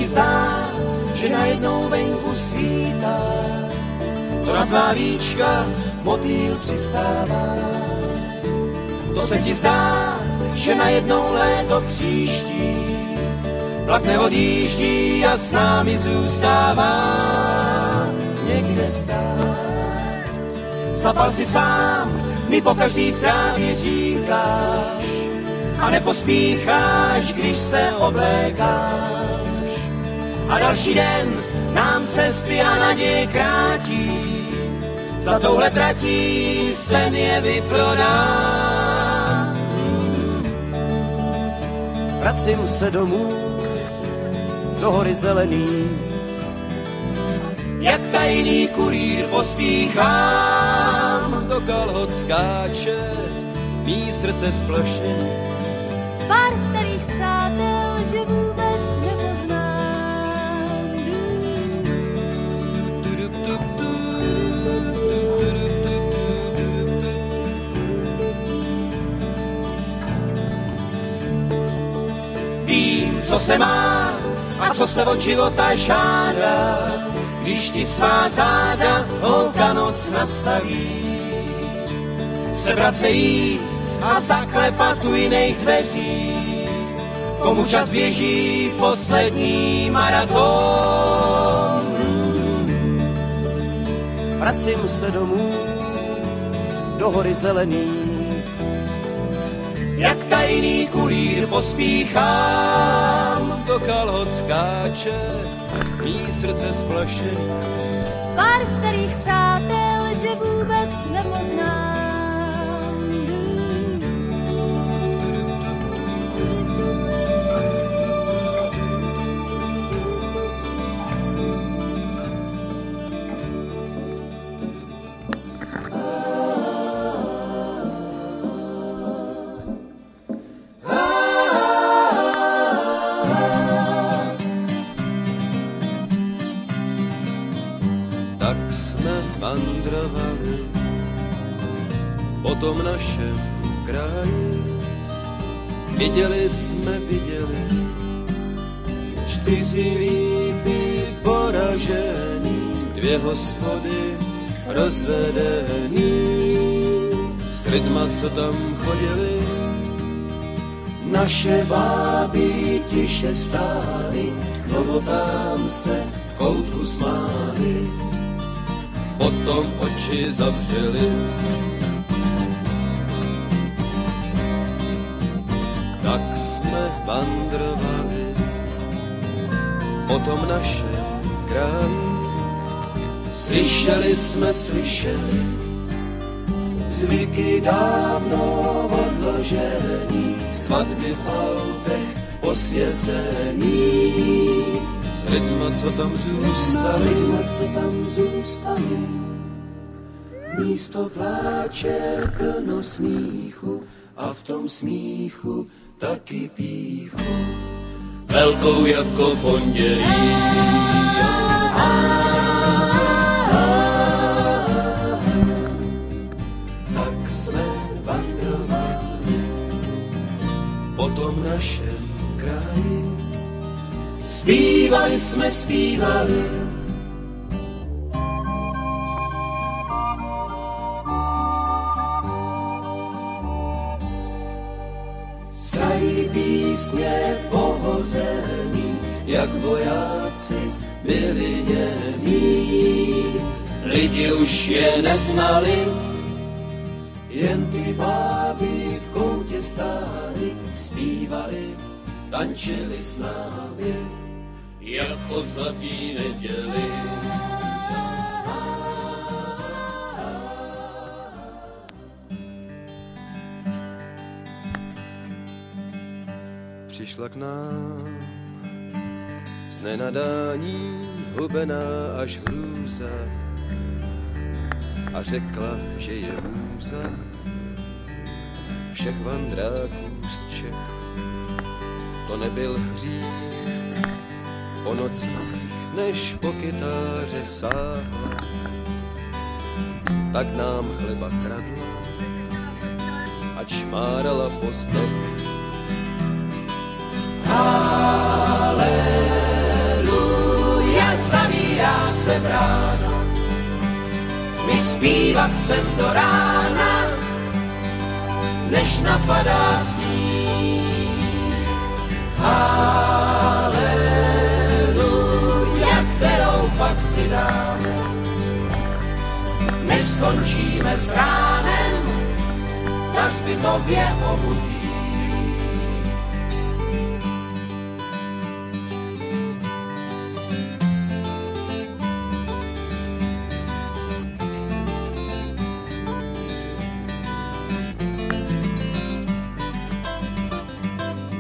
ti zdá, že najednou venku svítá, to na tvá víčka motýl přistává. To se ti zdá, že najednou léto příští, vlak neodjíždí a s námi zůstává někde stát. Zapal si sám, mi pokaždý v trávě říkáš a nepospícháš, když se oblékáš. A další den nám cesty a naděje krátí, za touhle tratí sen je vyprodá. Vracím se domů do hory zelený, jak tajný kurýr pospíchám. Do kalhot skáče mý srdce splašený, pár starých přátel, že vůbec nepoznám. Vím, co se má a co se od života žádá, když ti svá záda holka noc nastaví. Sebrat se jí a zaklepat u jiných dveří, komu čas běží poslední maraton. Vracím se domů do hory zelený, jak tajný kurýr pospíchám. do kalhot skáče mý srdce splašený, pár starých přátel, že vůbec nepoznám. vandrovali po tom našem kraji. Viděli 4 lípy poražený, 2 hospody rozvedený, s lidma, co tam chodili. Naše báby tiše stály, novotám se v koutku smály. Potom oči zavřeli, tak jsme vandrovali po tom našem kraji. Slyšeli jsme, zvyky dávno odložený, svatby v autech posvěcený. S lidma, co tam zůstali, místo pláče plno smíchu a v tom smíchu taky píchu, velkou jako pondělí. Tak jsme vandrovali po tom našem kraji. Zpívali jsme, starý písně pohozený, jak vojáci byli němí. Lidi už je neznali, jen ty báby v koutě stály, zpívali, tančili s námi, jako zlatý neděli. Přišla k nám z nenadání, hubená až hrůza, a řekla, že je můza všech vandráků z Čech. To nebyl hřích po nocích, než po kytáře sáhla, tak nám chleba kradla a čmárala po zdech. Haleluja, se brána. My zpívat chcem do rána, než napadá sníh. Haleluja, kterou pak si dáme, než skončíme s ránem, na hřbitově obutí.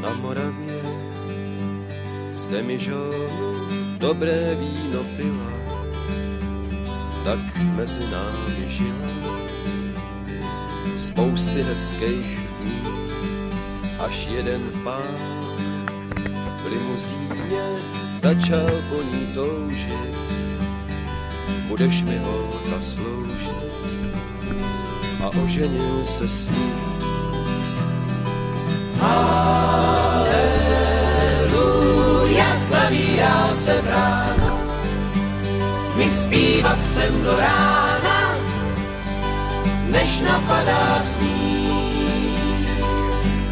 Na Moravě zde mi žonu dobré víno pila, tak mezi námi žila spousty hezkých dní, až jeden pán v limuzíně začal po ní toužit. Budeš mi holka sloužit, a oženil se s ní. Haleluja, zavírá se brána, my zpívat chcem do rána, než napadá sníh.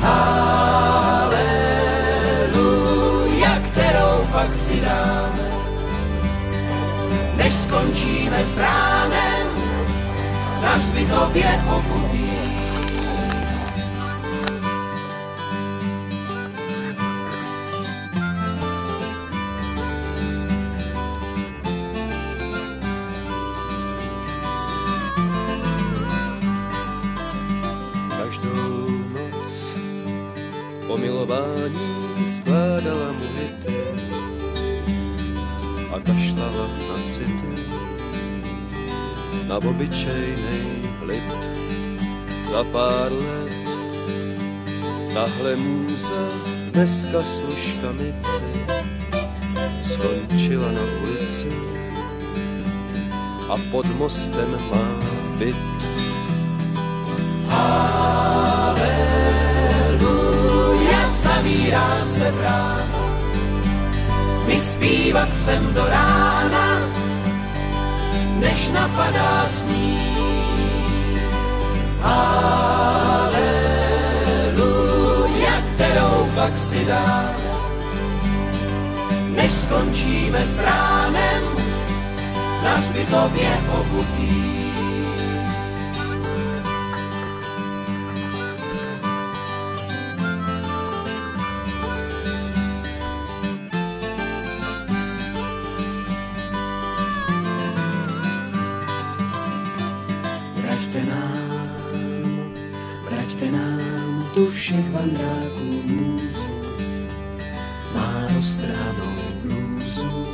Haleluja, kterou pak si dáme, než skončíme s ránem, na hřbitově obutí. Každou noc po milování skládala mu hity a kašlala na city, na obyčejnej lid. Za pár let tahle můza dneska s luškamici skončila na ulici a pod mostem má byt. Haleluja, zavírá se brána, my zpívat chcem do rána, než napadá sníh. Haleluja, kterou pak si dáme, než skončíme s ránem, na hřbitově obutí. Vraťte nám tu všech vandráků můzu, má roztrhanou blůzu.